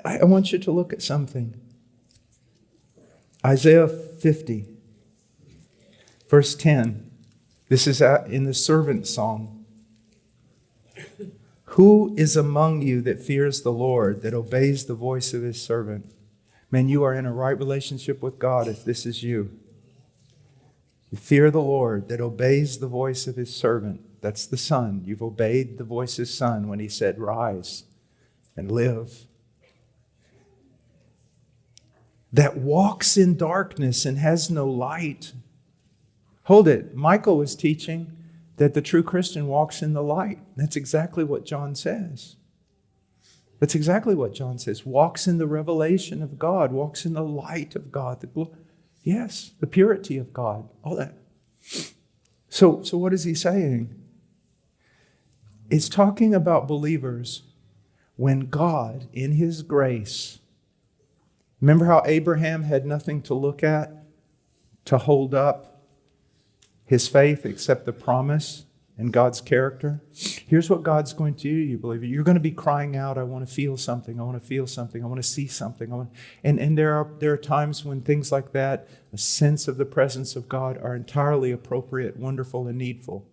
I want you to look at something. Isaiah 50, verse 10. This is in the servant song. Who is among you that fears the Lord, that obeys the voice of his servant? Man, you are in a right relationship with God if this is you. You fear the Lord, that obeys the voice of his servant. That's the Son. You've obeyed the voice of his Son when he said, rise and live. That walks in darkness and has no light. Hold it. Michael was teaching that the true Christian walks in the light. That's exactly what John says. That's exactly what John says. Walks in the revelation of God. Walks in the light of God. The purity of God. All that. So what is he saying? It's talking about believers when God, in his grace, remember how Abraham had nothing to look at, to hold up his faith except the promise and God's character? Here's what God's going to do, you believer. You're going to be crying out, I want to feel something, I want to feel something, I want to see something. And there are times when things like that, a sense of the presence of God, are entirely appropriate, wonderful, and needful.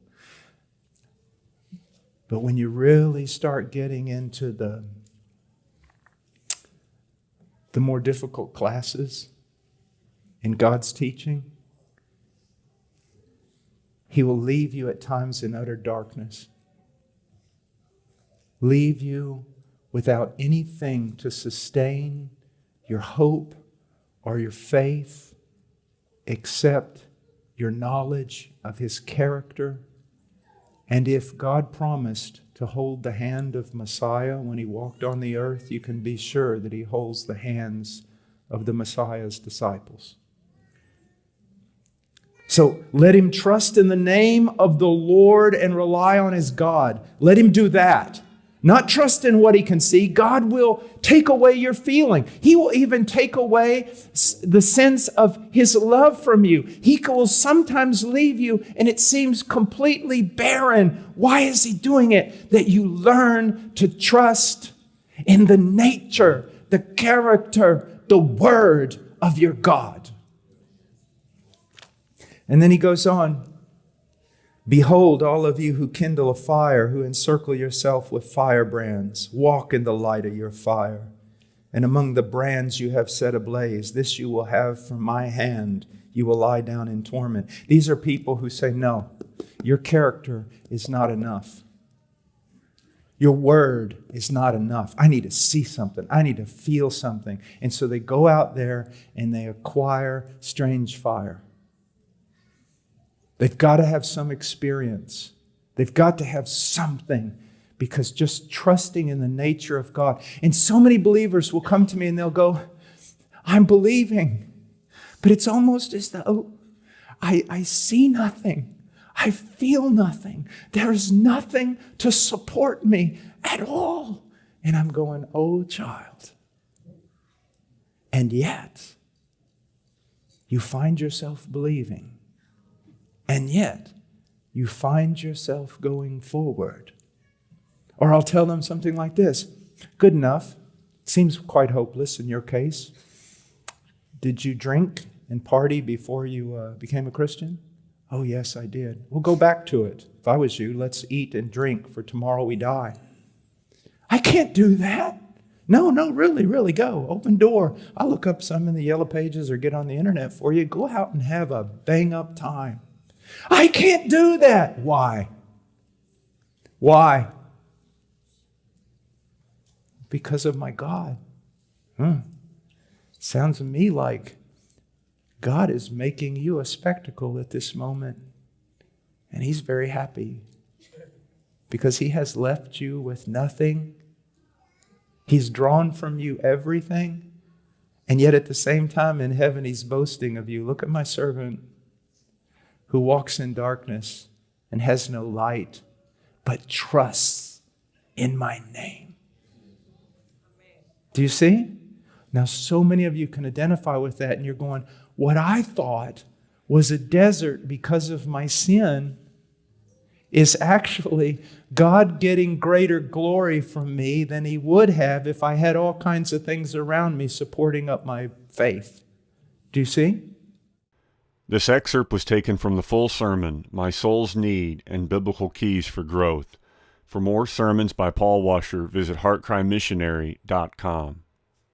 But when you really start getting into the more difficult classes in God's teaching, he will leave you at times in utter darkness. Leave you without anything to sustain your hope or your faith except your knowledge of his character. And if God promised to hold the hand of Messiah when he walked on the earth, you can be sure that he holds the hands of the Messiah's disciples. So let him trust in the name of the Lord and rely on his God. Let him do that. Not trust in what he can see. God will take away your feeling. He will even take away the sense of his love from you. He will sometimes leave you and it seems completely barren. Why is he doing it? That you learn to trust in the nature, the character, the word of your God. And then he goes on. Behold, all of you who kindle a fire, who encircle yourself with firebrands, walk in the light of your fire. And among the brands you have set ablaze, this you will have from my hand. You will lie down in torment. These are people who say, no, your character is not enough. Your word is not enough. I need to see something. I need to feel something. And so they go out there and they acquire strange fire. They've got to have some experience. They've got to have something, because just trusting in the nature of God. And so many believers will come to me and they'll go, I'm believing, but it's almost as though I see nothing. I feel nothing. There's nothing to support me at all. And I'm going, oh child. And yet, you find yourself believing. And yet, you find yourself going forward. Or I'll tell them something like this. Good enough. Seems quite hopeless in your case. Did you drink and party before you became a Christian? Oh, yes, I did. We'll go back to it. If I was you, let's eat and drink, for tomorrow we die. I can't do that. No, really go. Open door. I'll look up some in the yellow pages or get on the internet for you. Go out and have a bang-up time. I can't do that. Why? Why? Because of my God. Sounds to me like God is making you a spectacle at this moment. And he's very happy because he has left you with nothing. He's drawn from you everything. And yet at the same time in heaven, he's boasting of you. Look at my servant who walks in darkness and has no light, but trusts in my name. Do you see? Now, so many of you can identify with that, and you're going, what I thought was a desert because of my sin is actually God getting greater glory from me than He would have if I had all kinds of things around me supporting up my faith. Do you see? This excerpt was taken from the full sermon, My Soul's Need and Biblical Keys for Growth. For more sermons by Paul Washer, visit heartcrymissionary.com.